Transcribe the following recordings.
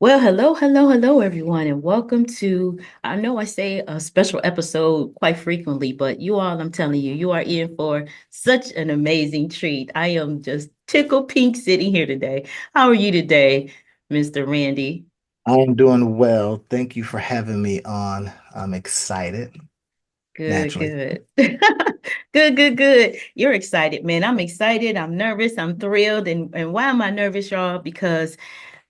Well, hello, hello, hello, everyone, and welcome to. I know I say a special episode quite frequently, but you all, I'm telling you, you are in for such an amazing treat. I am just tickled pink sitting here today. How are you today, Mr. Randy? I'm doing well. Thank you for having me on. I'm excited, Good, naturally. good. Good, good, good. You're excited, man. I'm excited. I'm nervous. I'm thrilled. And why am I nervous, y'all? Because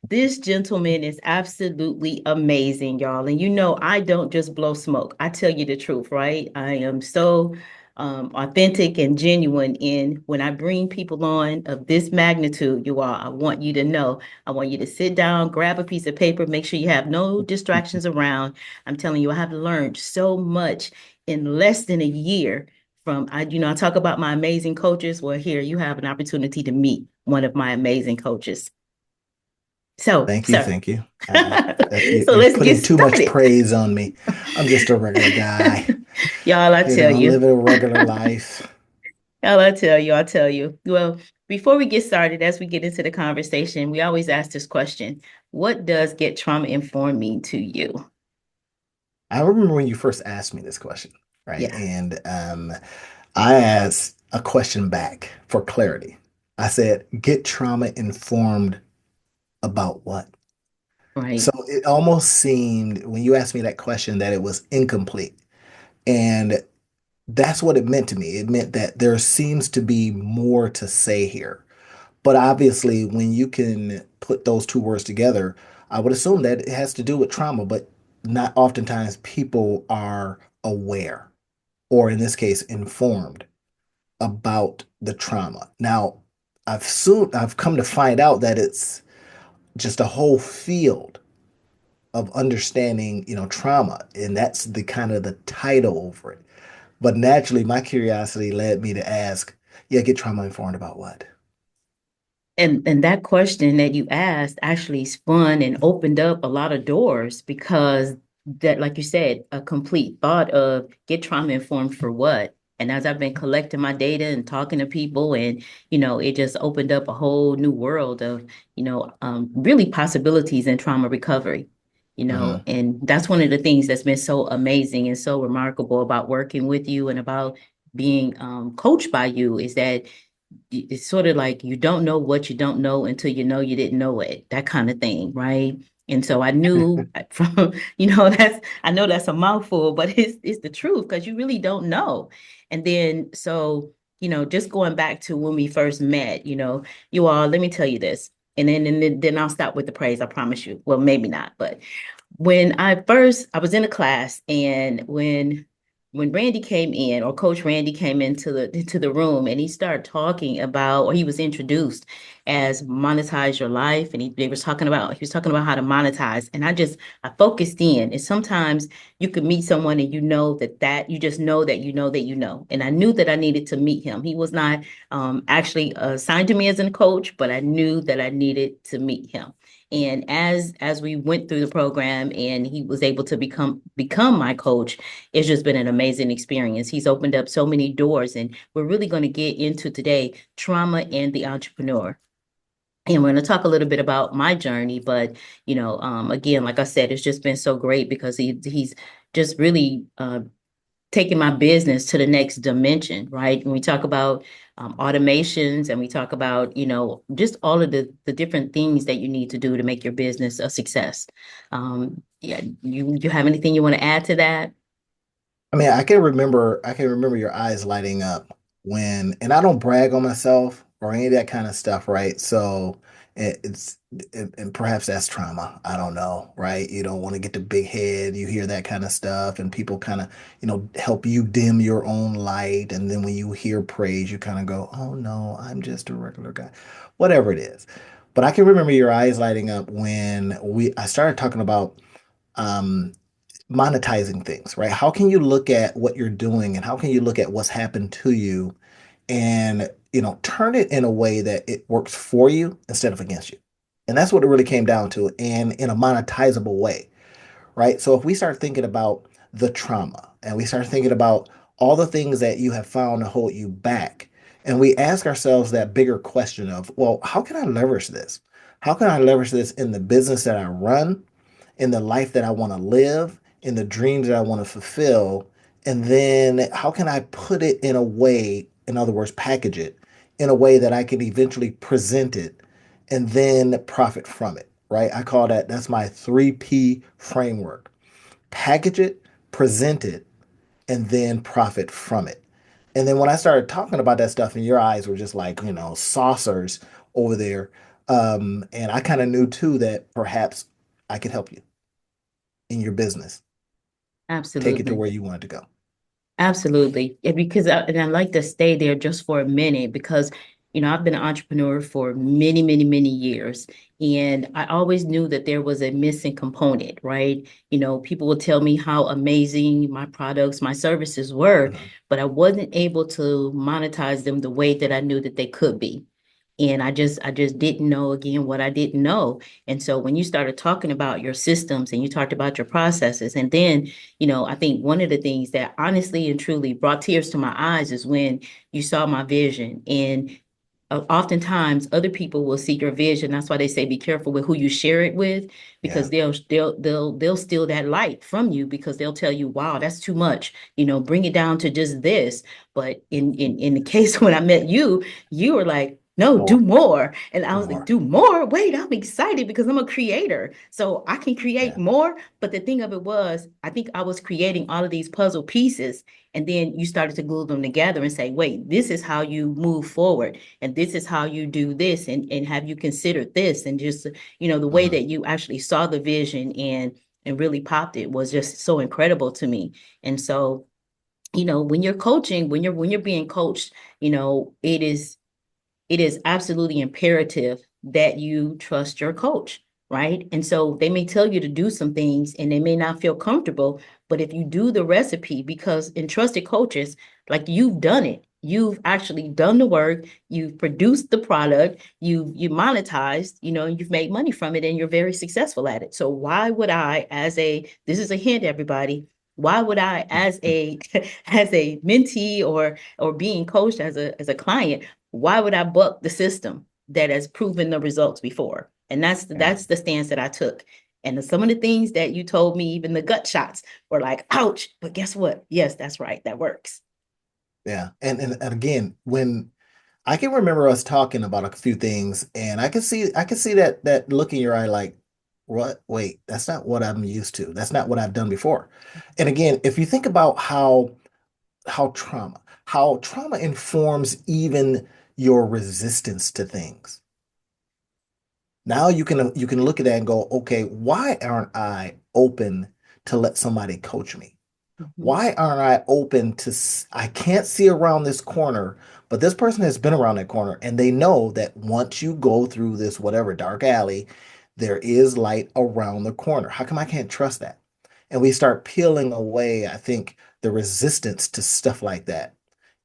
this gentleman is absolutely amazing, y'all. And you know, I don't just blow smoke. I tell you the truth, right? I am so authentic and genuine in when I bring people on of this magnitude, you all. I want you to know. I want you to sit down, grab a piece of paper, make sure you have no distractions around. I'm telling you, I have learned so much in less than a year from I talk about my amazing coaches. Well, here you have an opportunity to meet one of my amazing coaches. So, Thank you. sir, Thank you. so You're let's get putting too much started. praise on me. I'm just a regular guy, Y'all, I tell you, living a regular life. I tell you. Well, before we get started, as we get into the conversation, we always ask this question: what does get trauma informed mean to you? I remember when you first asked me this question, right? Yeah, And I asked a question back for clarity. I said, get trauma informed about what? right. So it almost seemed when you asked me that question that it was incomplete. And that's what it meant to me. It meant that there seems to be more to say here. But obviously, when you can put those two words together, I would assume that it has to do with trauma, but not oftentimes people are aware, or in this case, informed about the trauma. Now, I've come to find out that it's just a whole field of understanding, trauma, and that's the kind of the title over it. But naturally, my curiosity led me to ask, yeah, get trauma informed about what? And that question that you asked actually spun and opened up a lot of doors because that, like you said, a complete thought of get trauma informed for what? And as I've been collecting my data and talking to people, and it just opened up a whole new world of, really possibilities in trauma recovery. Hmm. And that's one of the things that's been so amazing and so remarkable about working with you and about being coached by you is that it's sort of like you don't know what you don't know until you know you didn't know it, that kind of thing, right? And so I knew from, I know that's a mouthful, but it's the truth because you really don't know. And then so, just going back to when we first met, you all, let me tell you this. And then I'll stop with the praise, I promise you. Well, maybe not, but I was in a class, and when Randy came in, or Coach Randy came into the room, and he started talking about, or he was introduced as monetize your life, and he was talking about how to monetize, and I focused in, and sometimes you could meet someone and you know that you just know that you know that you know, and I knew that I needed to meet him. He was not actually assigned to me as a coach, but I knew that I needed to meet him. And as we went through the program and he was able to become my coach, it's just been an amazing experience. He's opened up so many doors, and we're really going to get into today trauma and the entrepreneur. And we're going to talk a little bit about my journey, but again, like I said, it's just been so great because he's just really taking my business to the next dimension, right? When we talk about automations and we talk about, just all of the different things that you need to do to make your business a success. Yeah, you have anything you want to add to that? I mean, I can remember your eyes lighting up when, and I don't brag on myself or any of that kind of stuff, right? So it's, and perhaps that's trauma. I don't know, right? You don't want to get the big head. You hear that kind of stuff, and people kind of, help you dim your own light. And then when you hear praise, you kind of go, oh no, I'm just a regular guy, whatever it is. But I can remember your eyes lighting up when I started talking about, um, monetizing things, right? How can you look at what you're doing and how can you look at what's happened to you and, turn it in a way that it works for you instead of against you? And that's what it really came down to, and in a monetizable way, right? So if we start thinking about the trauma and we start thinking about all the things that you have found to hold you back, and we ask ourselves that bigger question of, well, how can I leverage this? How can I leverage this in the business that I run, in the life that I want to live, in the dreams that I want to fulfill? And then how can I put it in a way, in other words, package it in a way that I can eventually present it and then profit from it, right? I call that's my 3P framework. Package it, present it, and then profit from it. And then when I started talking about that stuff, and your eyes were just like, saucers over there. And I kind of knew too that perhaps I could help you in your business, take it to Absolutely. where you wanted to go. Absolutely. And I like to stay there just for a minute because, I've been an entrepreneur for many, many, many years. And I always knew that there was a missing component, right? People would tell me how amazing my products, my services were, Mhm. but I wasn't able to monetize them the way that I knew that they could be. And I just didn't know again what I didn't know. And so when you started talking about your systems and you talked about your processes, and then, I think one of the things that honestly and truly brought tears to my eyes is when you saw my vision. And oftentimes other people will see your vision. That's why they say be careful with who you share it with, because Yeah. they'll steal that light from you, because they'll tell you, wow, that's too much, bring it down to just this. But in the case when I met you, you were like, no, do More, more. And I do was like, more. do more? Wait, I'm excited because I'm a creator. So I can create Yeah. more. But the thing of it was, I think I was creating all of these puzzle pieces. And then you started to glue them together and say, wait, this is how you move forward. And this is how you do this. And have you considered this? And just, the way Mhm. that you actually saw the vision and really popped it was just so incredible to me. And so, when you're coaching, when you're being coached, it is absolutely imperative that you trust your coach, right? And so they may tell you to do some things and they may not feel comfortable, but if you do the recipe, because in trusted coaches, like, you've done it. You've actually done the work, you've produced the product, you monetized, and you've made money from it and you're very successful at it. So why would I, this is a hint, everybody, why would I, as a as a mentee or being coached as a client, why would I buck the system that has proven the results before? And that's Yeah. that's the stance that I took. And some of the things that you told me, even the gut shots, were like, ouch. But guess what? Yes, that's right. That works. Yeah. And again, when I can remember us talking about a few things, and I can see that look in your eye like, what? Wait, that's not what I'm used to. That's not what I've done before. And again, if you think about how trauma informs even your resistance to things. Now you can look at that and go, okay, why aren't I open to let somebody coach me? Mhm. Why aren't I open to, I can't see around this corner, but this person has been around that corner and they know that once you go through this whatever dark alley, there is light around the corner. How come I can't trust that? And we start peeling away, I think, the resistance to stuff like that.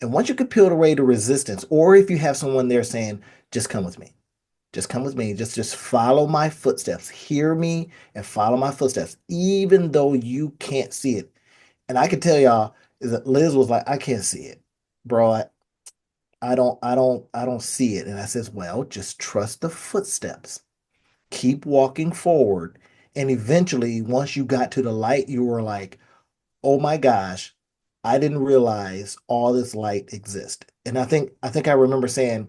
And once you can peel away the resistance, or if you have someone there saying, just come with me, just come with me, just follow my footsteps, hear me and follow my footsteps, even though you can't see it. And I can tell y'all is that Liz was like, I can't see it, bro. I don't see it. And I says, well, just trust the footsteps. Keep walking forward. And eventually, once you got to the light, you were like, oh my gosh, I didn't realize all this light exists. And I think I remember saying,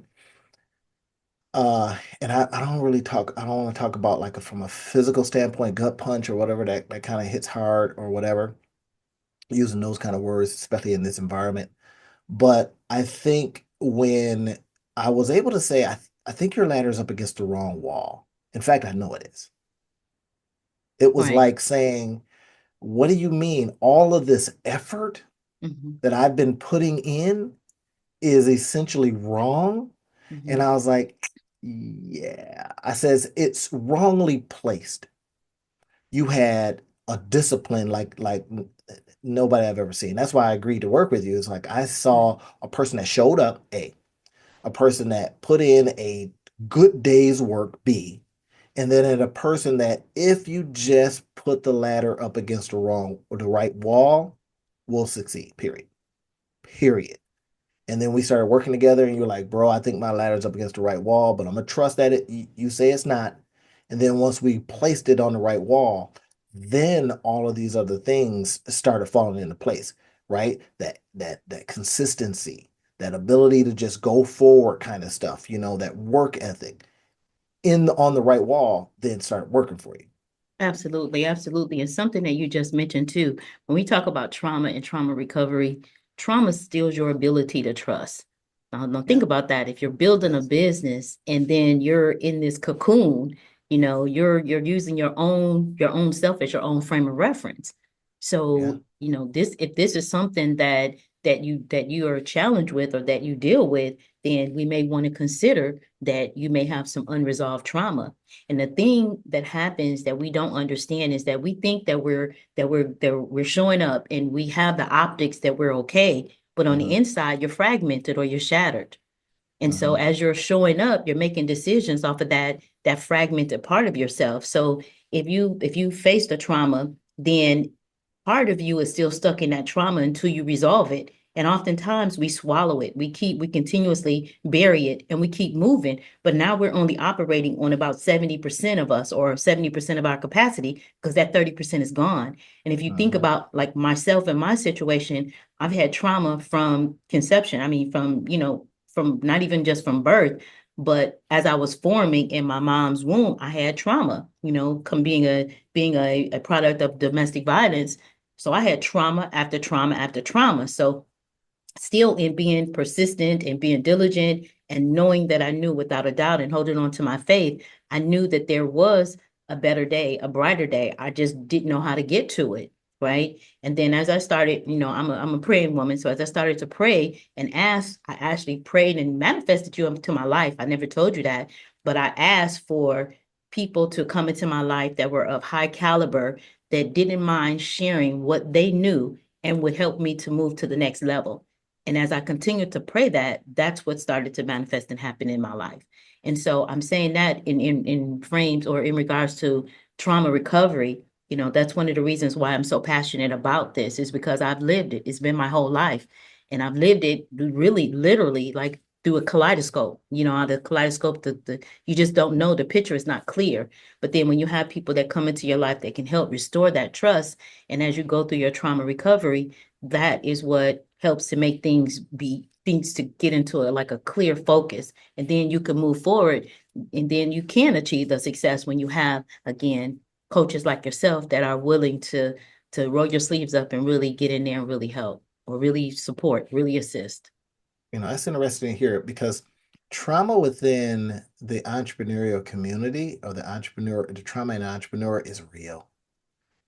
and I don't really talk, I don't want to talk about like from a physical standpoint, gut punch or whatever that kind of hits hard or whatever, using those kind of words, especially in this environment. But I think when I was able to say, I think your ladder is up against the wrong wall. In fact, I know it is. It was Right. like saying, what do you mean? All of this effort Mhm. that I've been putting in is essentially wrong. And Mhm. I was like, yeah. I says, it's wrongly placed. You had a discipline like nobody I've ever seen. That's why I agreed to work with you. It's like I Right. saw a person that showed up, a person that put in a good day's work, B, and then at a person that if you just put the ladder up against the right wall, will succeed. Period. Period. And then we started working together, and you're like, bro, I think my ladder's up against the right wall, but I'm gonna trust that you say it's not. And then once we placed it on the right wall, then all of these other things started falling into place, right? That consistency, that ability to just go forward kind of stuff, that work ethic on the right wall, then start working for you. Absolutely, absolutely. And something that you just mentioned too, when we talk about trauma and trauma recovery, trauma steals your ability to trust. Now think Yeah. about that. If you're building a Yes. business and then you're in this cocoon, you're using your own self as your own frame of reference. Yeah. So, this if this is something that you are challenged with or that you deal with, then we may want to consider that you may have some unresolved trauma. And the thing that happens that we don't understand is that we think that we're showing up and we have the optics that we're okay, but on the Hmm. inside you're fragmented or you're shattered. And so Hmm. as you're showing up, you're making decisions off of that fragmented part of yourself. So if you face the trauma, then part of you is still stuck in that trauma until you resolve it. And oftentimes we swallow it. We continuously bury it and we keep moving. But now we're only operating on about 70% of us or 70% of our capacity because that 30% is gone. And if you think Hmm. about like myself and my situation, I've had trauma from conception. I mean, from not even just from birth, but as I was forming in my mom's womb, I had trauma, being a product of domestic violence. So I had trauma after trauma after trauma. So still in being persistent and being diligent and knowing that I knew without a doubt and holding on to my faith, I knew that there was a better day, a brighter day. I just didn't know how to get to it. Right. And then as I started, I'm a praying woman. So as I started to pray and ask, I actually prayed and manifested you into my life. I never told you that, but I asked for people to come into my life that were of high caliber, that didn't mind sharing what they knew and would help me to move to the next level. And as I continued to pray that, that's what started to manifest and happen in my life. And so I'm saying that in frames or in regards to trauma recovery, that's one of the reasons why I'm so passionate about this is because I've lived it. It's been my whole life. And I've lived it really literally like through a kaleidoscope. How the kaleidoscope, you just don't know, the picture is not clear. But then when you have people that come into your life that can help restore that trust, and as you go through your trauma recovery, that is what helps to make things to get into like a clear focus, and then you can move forward, and then you can achieve the success when you have again coaches like yourself that are willing to roll your sleeves up and really get in there and really help or really support, really assist. That's interesting to hear because trauma within the entrepreneurial community or the trauma in an entrepreneur is real.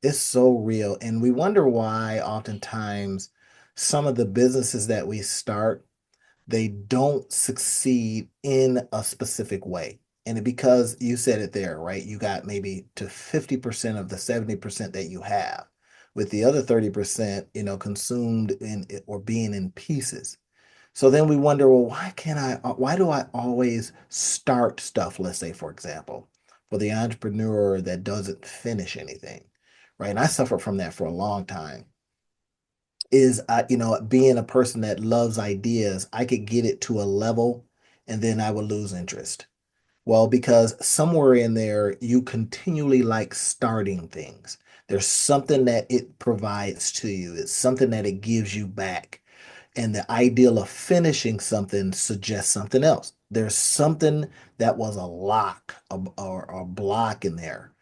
It's so real. And we wonder why oftentimes some of the businesses that we start, they don't succeed in a specific way. And because you said it there, right? You got maybe to 50% of the 70% that you have, with the other 30%, consumed in or being in pieces. So then we wonder, well, why do I always start stuff, let's say, for example, for the entrepreneur that doesn't finish anything, right? And I suffered from that for a long time. Being a person that loves ideas, I could get it to a level and then I would lose interest. Well, because somewhere in there, you continually like starting things. There's something that it provides to you. It's something that it gives you back. And the ideal of finishing something suggests something else. There's something that was a lock or a block in there.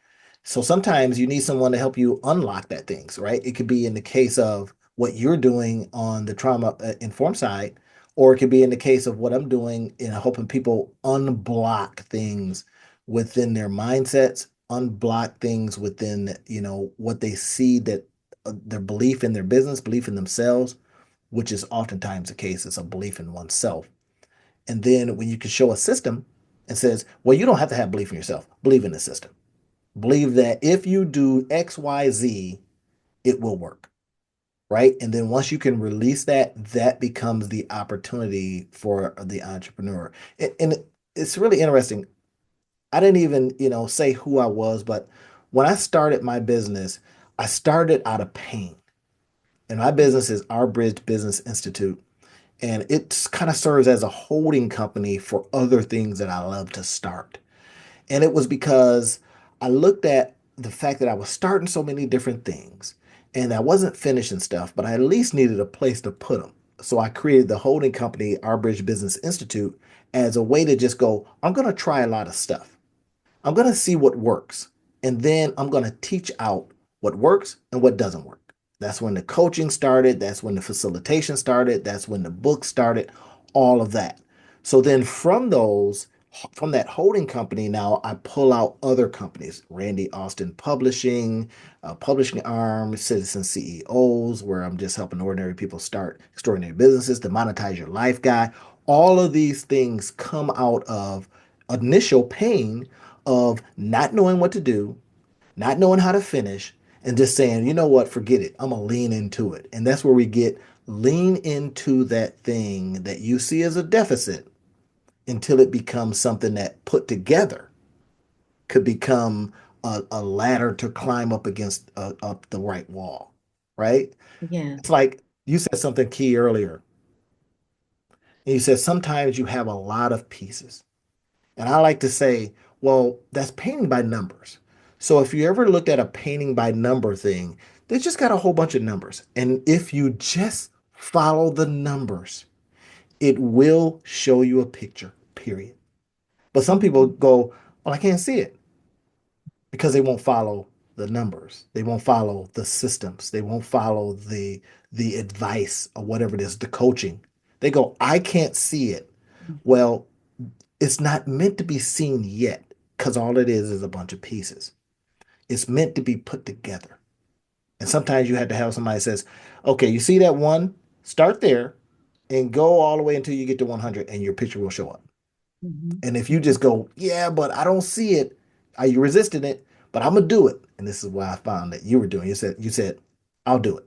So sometimes you need someone to help you unlock that things, right? It could be in the case of what you're doing on the trauma informed side, or it could be in the case of what I'm doing in helping people unblock things within their mindsets, unblock things within, what they see that their belief in their business, belief in themselves, which is oftentimes the case. It's a belief in oneself. And then when you can show a system and says, well, you don't have to have belief in yourself, believe in the system. Believe that if you do X, Y, Z, it will work. Right. And then once you can release that, that becomes the opportunity for the entrepreneur. And it's really interesting. I didn't even, say who I was, but when I started my business, I started out of pain. And my business is Our Bridge Business Institute. And it kind of serves as a holding company for other things that I love to start. And it was because I looked at the fact that I was starting so many different things and I wasn't finishing stuff, but I at least needed a place to put them. So I created the holding company, Our Bridge Business Institute, as a way to just go, I'm going to try a lot of stuff. I'm going to see what works. And then I'm going to teach out what works and what doesn't work. That's when the coaching started. That's when the facilitation started. That's when the book started, all of that. So then from that holding company, now I pull out other companies, Randy Austin Publishing, Publishing Arm, Citizen CEOs, where I'm just helping ordinary people start extraordinary businesses, the Monetize Your Life guy. All of these things come out of initial pain of not knowing what to do, not knowing how to finish, and just saying, you know what, forget it. I'm going to lean into it. And that's where we get lean into that thing that you see as a deficit until it becomes something that put together could become a ladder to climb up against up the right wall, right? Yeah. It's like you said something key earlier. And you said sometimes you have a lot of pieces. And I like to say, well, that's painting by numbers. So if you ever looked at a painting by number thing, they just got a whole bunch of numbers. And if you just follow the numbers, it will show you a picture, period. But some people Mhm. go, well, I can't see it because they won't follow the numbers. They won't follow the systems. They won't follow the advice or whatever it is, the coaching. They go, I can't see it. Well, it's not meant to be seen yet because all it is a bunch of pieces. It's meant to be put together. And sometimes you have to have somebody that says, okay, you see that one? Start there and go all the way until you get to 100 and your picture will show up. Mhm. And if you just go, yeah, but I don't see it, are you resisting it? But I'm gonna do it. And this is what I found that you were doing. You said, I'll do it.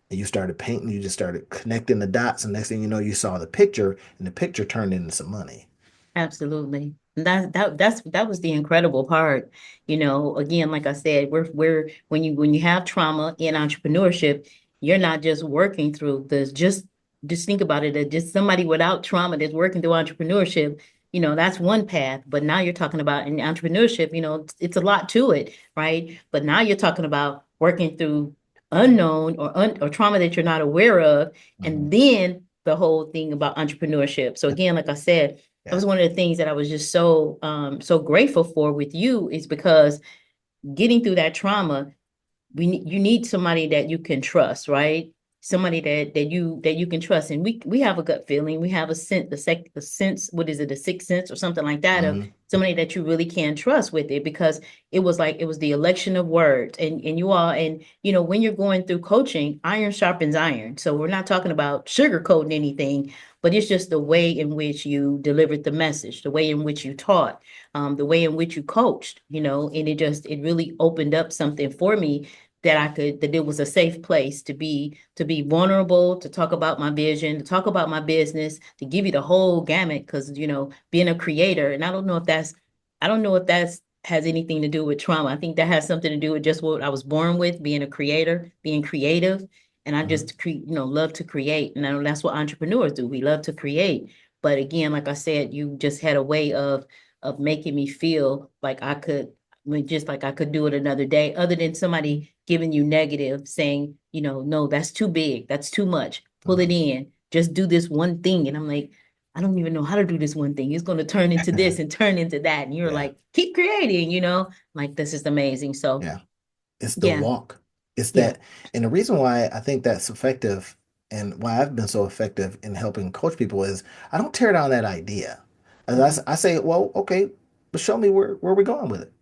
And you started painting, you just started connecting the dots, and next thing you know, you saw the picture, and the picture turned into some money. Absolutely. That was the incredible part. Again, like I said, we're when you have trauma in entrepreneurship, you're not just working through this, just think about it, that just somebody without trauma that's working through entrepreneurship, that's one path. But now you're talking about in entrepreneurship, it's a lot to it, right? But now you're talking about working through unknown or trauma that you're not aware of, and Mhm. then the whole thing about entrepreneurship. So again, like I said, that Yeah. was one of the things that I was just so grateful for with you, is because getting through that trauma, you need somebody that you can trust, right? Somebody that you can trust. And we have a gut feeling. We have a sense, what is it, a sixth sense or something like that, of Hmm. somebody that you really can trust with it, because it was the election of words. And you all, and when you're going through coaching, iron sharpens iron. So we're not talking about sugarcoating anything, but it's just the way in which you delivered the message, the way in which you taught, the way in which you coached, and it really opened up something for me, that it was a safe place to be vulnerable, to talk about my vision, to talk about my business, to give you the whole gamut. Because being a creator, and I don't know if that's has anything to do with trauma. I think that has something to do with just what I was born with, being a creator, being creative. And I Hmm. just love to create. And I know that's what entrepreneurs do. We love to create. But again, like I said, you just had a way of making me feel like just like I could do it another day, other than somebody giving you negative, saying, no, that's too big, that's too much, pull it Hmm. in, just do this one thing. And I'm like, I don't even know how to do this one thing. It's going to turn into this and turn into that. And you're Yeah. like, keep creating, like this is amazing. So Yeah. It's the yeah, walk. It's yeah. that. And the reason why I think that's effective and why I've been so effective in helping coach people is I don't tear down that idea. As Mhm. I say, well, okay, but show me where we're going with it.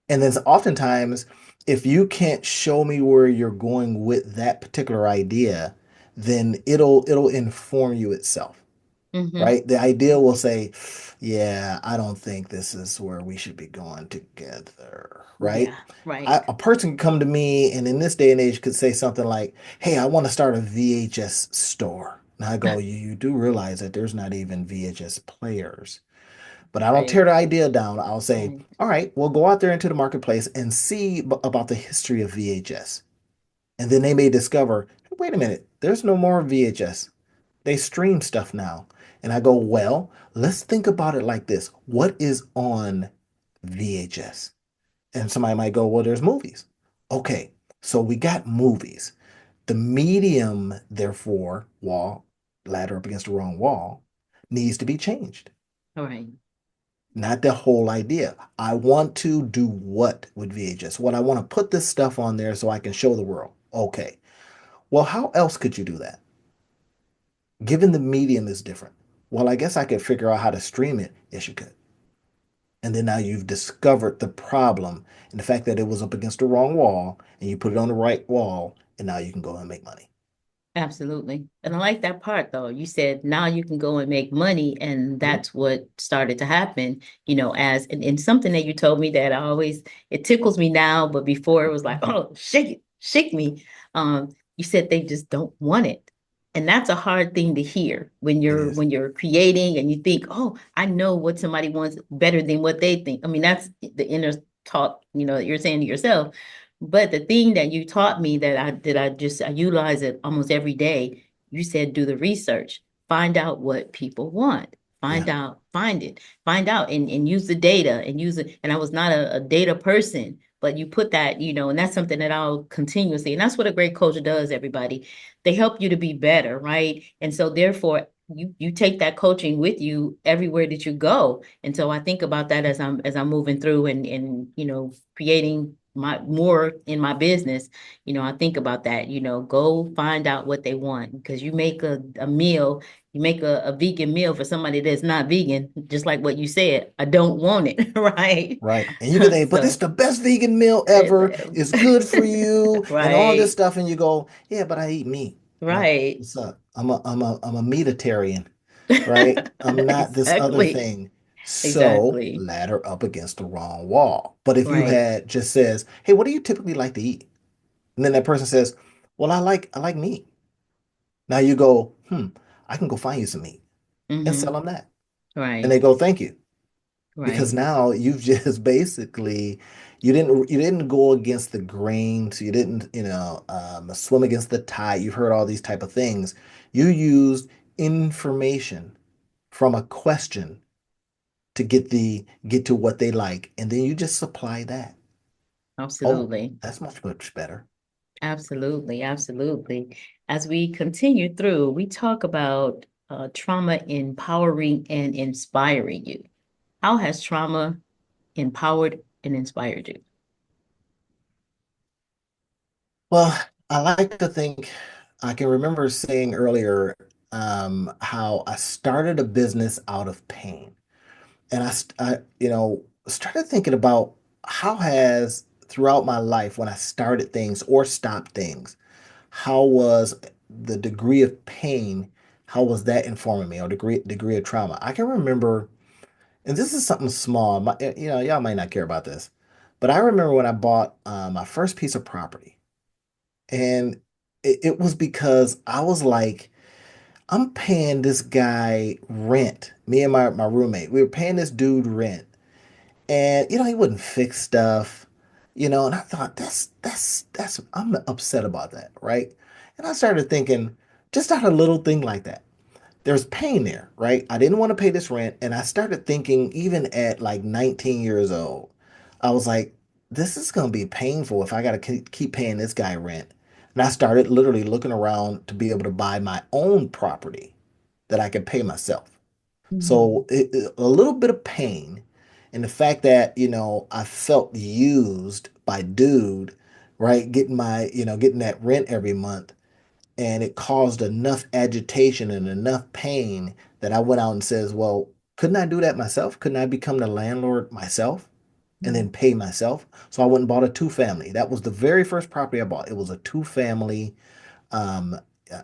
And then oftentimes, if you can't show me where you're going with that particular idea, then it'll inform you itself, Mhm. right? The idea will say, yeah, I don't think this is where we should be going together, right? Yeah, right. A person could come to me and in this day and age could say something like, hey, I want to start a VHS store. And I go, you do realize that there's not even VHS players. But I don't Right, tear the idea down. I'll say, right. all right, well, go out there into the marketplace and see about the history of VHS. And then they may discover, wait a minute, there's no more VHS. They stream stuff now. And I go, well, let's think about it like this. What is on VHS? And somebody might go, well, there's movies. Okay, so we got movies. The medium, therefore, wall, ladder up against the wrong wall, needs to be changed. All right. Not the whole idea. I want to do what with VHS? What I want to put this stuff on there so I can show the world. Okay. Well, how else could you do that? Given the medium is different. Well, I guess I could figure out how to stream it. Yes, you could. And then now you've discovered the problem and the fact that it was up against the wrong wall and you put it on the right wall, and now you can go and make money. Absolutely. And I like that part though. You said now you can go and make money, and Mhm. that's what started to happen, as and something that you told me that I always it tickles me now, but before it was like, oh, shake it, shake me. You said they just don't want it. And that's a hard thing to hear when It you're is. when you're creating and you think, oh, I know what somebody wants better than what they think. I mean, that's the inner talk, that you're saying to yourself. But the thing that you taught me I utilize it almost every day. You said do the research, find out what people want, Yeah. find out and use the data and use it. And I was not a data person, but you put that, and that's something that I'll continuously, and that's what a great coach does, everybody. They help you to be better, right? And so therefore you take that coaching with you everywhere that you go. And so I think about that as I'm moving through and creating my more in my business. I think about that, go find out what they want, because you make a meal, you make a vegan meal for somebody that's not vegan, just like what you said, I don't want it, right? Right. And you can say, but it's So the best vegan meal ever. It's good for you and all this right, stuff. And you go, yeah, but I eat meat. Like, right. what's up? I'm a meatitarian, right? I'm not this other Exactly, thing. So exactly. ladder up against the wrong wall. But if you Right. had just says, hey, what do you typically like to eat? And then that person says, well, I like meat. Now you go, I can go find you some meat and sell Mm-hmm. them that. And Right, they go, thank you. Because right. now you've just basically you didn't go against the grain, so you didn't swim against the tide. You've heard all these type of things. You used information from a question to get to what they like, and then you just supply that. Oh, Absolutely. that's much better. Absolutely, absolutely. As we continue through, we talk about trauma empowering and inspiring you. How has trauma empowered and inspired you? Well, I like to think I can remember saying earlier how I started a business out of pain. And started thinking about how has throughout my life when I started things or stopped things, how was the degree of pain, how was that informing me or degree of trauma? I can remember, and this is something small, y'all might not care about this, but I remember when I bought my first piece of property, and it was because I was like, I'm paying this guy rent. Me and my roommate, we were paying this dude rent. And he wouldn't fix stuff, and I thought that's I'm upset about that, right? And I started thinking, just out a little thing like that. There's pain there, right? I didn't want to pay this rent, and I started thinking, even at like 19 years old, I was like, this is gonna be painful if I gotta keep paying this guy rent. And I started literally looking around to be able to buy my own property that I could pay myself. Mhm. So a little bit of pain and the fact that, I felt used by dude, right? Getting that rent every month. And it caused enough agitation and enough pain that I went out and says, well, couldn't I do that myself? Couldn't I become the landlord myself and then pay myself? So I went and bought a two family. That was the very first property I bought. It was a two family, um,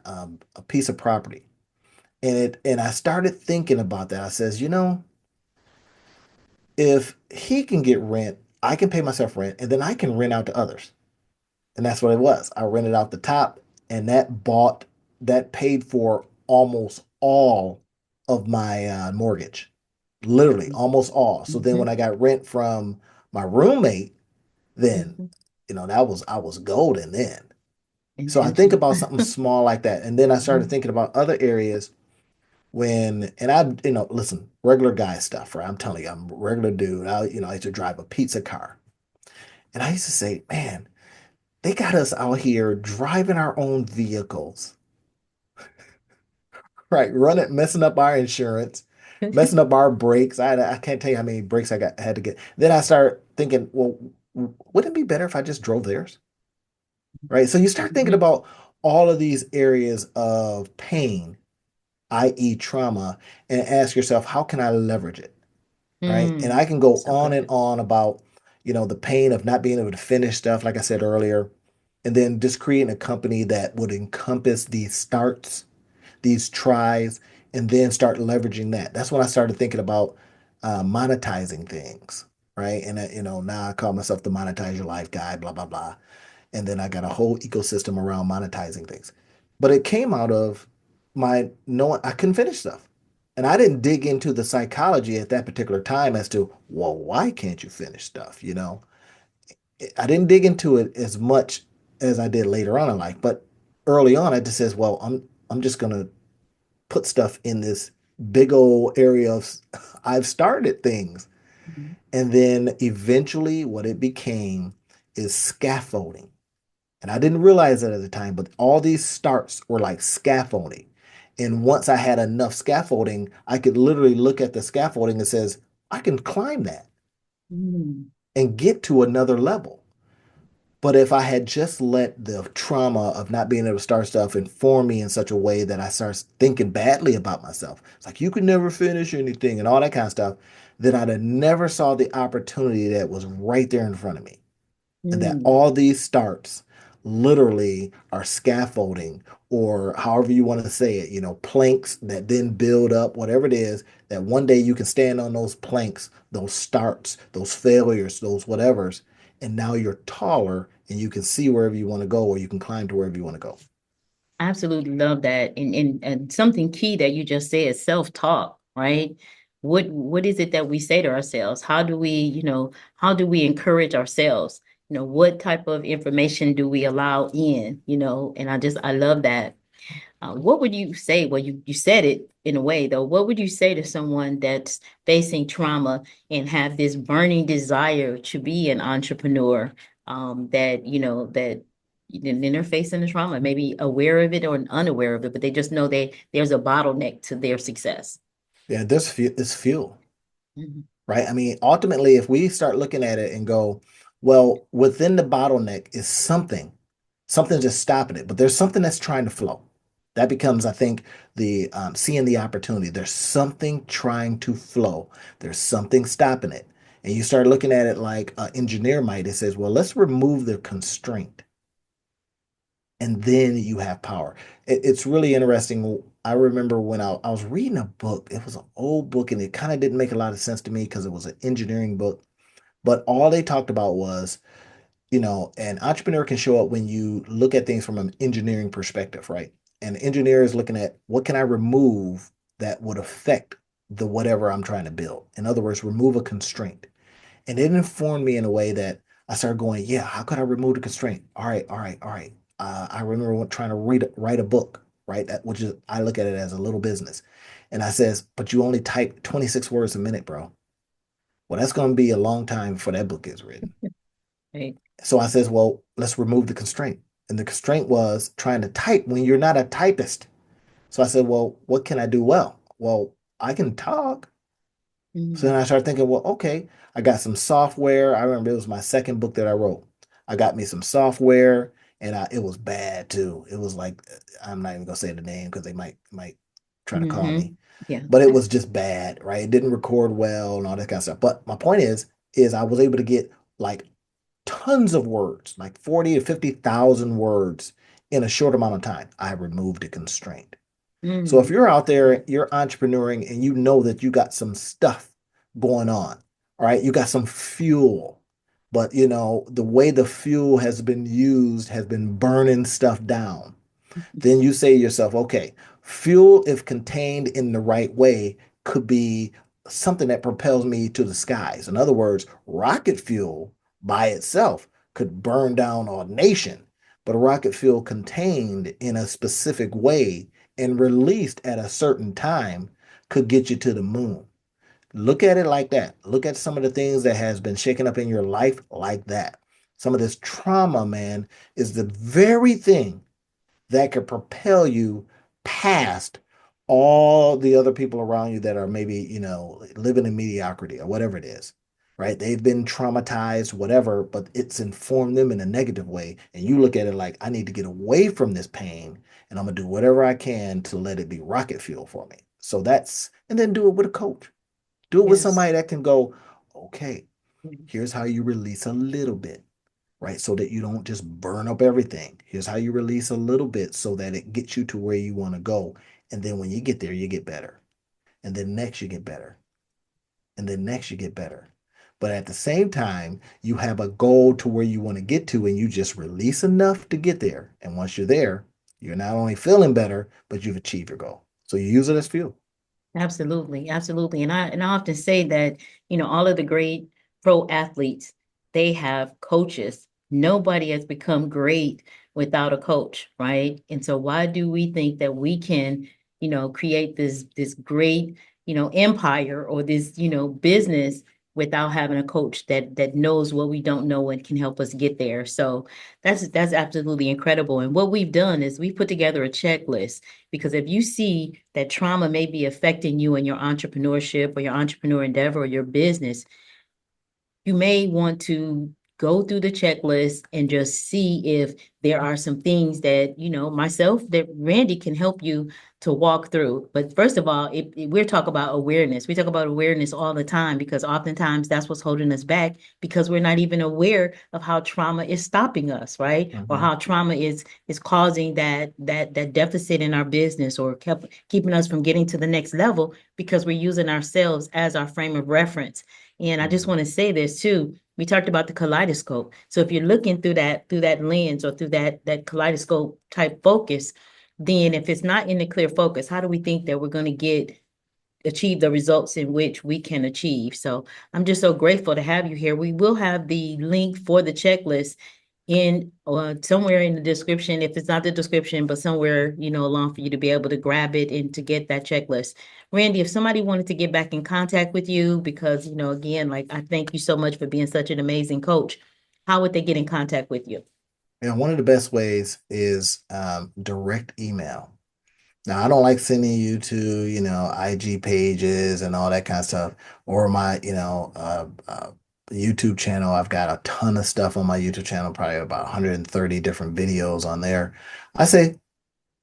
a piece of property. And I started thinking about that. I says, if he can get rent, I can pay myself rent, and then I can rent out to others. And that's what it was. I rented out the top, and that paid for almost all of my mortgage, literally almost all. So then when Mhm. I got rent from my roommate, then Mhm. that was I was golden then. So I think Intentional. about something small like that. And then I started thinking about other areas and listen, regular guy stuff, right? I'm telling you, I'm a regular dude. I used to drive a pizza car. And I used to say, man, they got us out here driving our own vehicles, right? Running, messing up our insurance, messing up our brakes. I can't tell you how many brakes had to get. Then I start thinking, well, wouldn't it be better if I just drove theirs? Right? So you start thinking Mhm. about all of these areas of pain, i.e., trauma, and ask yourself, how can I leverage it? Right? And I can go So on and good. on about, the pain of not being able to finish stuff, like I said earlier, and then just creating a company that would encompass these starts, these tries, and then start leveraging that. That's when I started thinking about monetizing things, right? And now I call myself the monetize your life guy, blah blah blah. And then I got a whole ecosystem around monetizing things. But it came out of my knowing I couldn't finish stuff. And I didn't dig into the psychology at that particular time as to, well, why can't you finish stuff? I didn't dig into it as much as I did later on in life. But early on, I just says, well, I'm just gonna put stuff in this big old area of I've started things. Mhm. And then eventually what it became is scaffolding. And I didn't realize it at the time, but all these starts were like scaffolding. And once I had enough scaffolding, I could literally look at the scaffolding and says, I can climb that Mm. and get to another level. But if I had just let the trauma of not being able to start stuff inform me in such a way that I start thinking badly about myself, it's like you could never finish anything and all that kind of stuff, then I'd have never saw the opportunity that was right there in front of me. And that Mm. all these starts literally are scaffolding or however you want to say it, planks that then build up, whatever it is, that one day you can stand on those planks, those starts, those failures, those whatevers, and now you're taller and you can see wherever you want to go or you can climb to wherever you want to go. I absolutely love that. And something key that you just said, self-talk, right? What is it that we say to ourselves? How do we encourage ourselves? What type of information do we allow in? And I love that. What would you say? Well, you said it in a way, though. What would you say to someone that's facing trauma and have this burning desire to be an entrepreneur? Then they're facing the trauma, maybe aware of it or unaware of it, but they just know there's a bottleneck to their success. Yeah, it's fuel. Mhm. Right? I mean, ultimately, if we start looking at it and go, well, within the bottleneck is something just stopping it, but there's something that's trying to flow. That becomes, I think, the seeing the opportunity. There's something trying to flow. There's something stopping it. And you start looking at it like an engineer might. It says, well, let's remove the constraint and then you have power. It's really interesting. I remember when I was reading a book, it was an old book and it kind of didn't make a lot of sense to me because it was an engineering book. But all they talked about was, an entrepreneur can show up when you look at things from an engineering perspective, right? And the engineer is looking at what can I remove that would affect the whatever I'm trying to build. In other words, remove a constraint. And it informed me in a way that I started going, yeah, how could I remove the constraint? All right, all right, all right. I remember trying to write a book, right? Which is I look at it as a little business. And I says, but you only type 26 words a minute, bro. Well, that's going to be a long time before that book is written. Right. So I says, well, let's remove the constraint. And the constraint was trying to type when you're not a typist. So I said, well, what can I do well? Well, I can talk. So then Mhm. I started thinking, well, okay, I got some software. I remember it was my second book that I wrote. I got me some software and it was bad too. It was like, I'm not even gonna say the name because they might try to call me, Yeah. but it was just bad, right? It didn't record well and all that kind of stuff. But my point is I was able to get like tons of words, like 40 to 50,000 words in a short amount of time. I removed a constraint. So if Mm. you're out there, you're entrepreneuring and you know that you got some stuff going on, all right, you got some fuel, but the way the fuel has been used has been burning stuff down. Then you say to yourself, okay, fuel, if contained in the right way, could be something that propels me to the skies. In other words, rocket fuel by itself could burn down a nation. but a rocket fuel contained in a specific way and released at a certain time could get you to the moon. Look at it like that. Look at some of the things that has been shaken up in your life like that. Some of this trauma, man, is the very thing that could propel you past all the other people around you that are maybe, living in mediocrity or whatever it is, right? They've been traumatized, whatever, but it's informed them in a negative way. And you look at it like, I need to get away from this pain and I'm going to do whatever I can to let it be rocket fuel for me. So and then do it with a coach. Do it with Yes. somebody that can go, okay, here's how you release a little bit, right? So that you don't just burn up everything. Here's how you release a little bit so that it gets you to where you want to go. And then when you get there, you get better. And then next, you get better. And then next, you get better. But at the same time, you have a goal to where you want to get to, and you just release enough to get there. And once you're there, you're not only feeling better, but you've achieved your goal. So you use it as fuel. Absolutely, absolutely. And I often say that, all of the great pro athletes, they have coaches. Nobody has become great without a coach, right? And so why do we think that we can, create this great, empire or this, business without having a coach that knows what we don't know and can help us get there? So that's absolutely incredible. And what we've done is we've put together a checklist, because if you see that trauma may be affecting you in your entrepreneurship or your entrepreneur endeavor or your business, you may want to go through the checklist and just see if there are some things that, myself, that Randy can help you to walk through. But first of all, we're talking about awareness. We talk about awareness all the time because oftentimes that's what's holding us back, because we're not even aware of how trauma is stopping us, right? Or Mhm. how trauma is causing that deficit in our business, or kept keeping us from getting to the next level, because we're using ourselves as our frame of reference. And I just Mhm. want to say this too. We talked about the kaleidoscope. So if you're looking through that lens, or through that kaleidoscope type focus, then if it's not in the clear focus, how do we think that we're going to achieve the results in which we can achieve? So I'm just so grateful to have you here. We will have the link for the checklist in somewhere in the description, if it's not the description, but somewhere, along, for you to be able to grab it and to get that checklist. Randy, if somebody wanted to get back in contact with you, because, again, like, I thank you so much for being such an amazing coach, how would they get in contact with you? And one of the best ways is direct email. Now, I don't like sending you to, IG pages and all that kind of stuff, or my, YouTube channel. I've got a ton of stuff on my YouTube channel, probably about 130 different videos on there. I say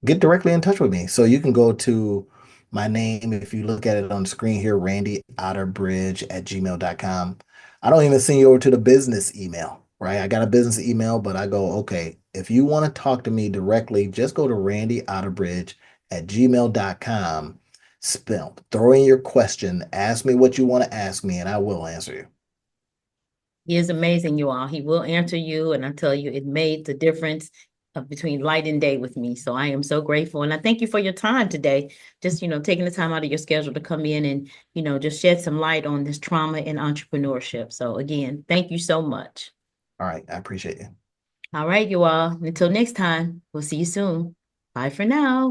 get directly in touch with me. So you can go to my name. If you look at it on the screen here, Randy Otterbridge at gmail.com. I don't even send you over to the business email, right? I got a business email, but I go, okay, if you want to talk to me directly, just go to Randy Otterbridge at gmail.com. Throw in your question, ask me what you want to ask me, and I will answer you. He is amazing, you all. He will answer you. And I tell you, it made the difference of between light and day with me. So I am so grateful. And I thank you for your time today. Just, taking the time out of your schedule to come in and, just shed some light on this trauma and entrepreneurship. So again, thank you so much. All right, I appreciate you. All right, you all. Until next time, we'll see you soon. Bye for now.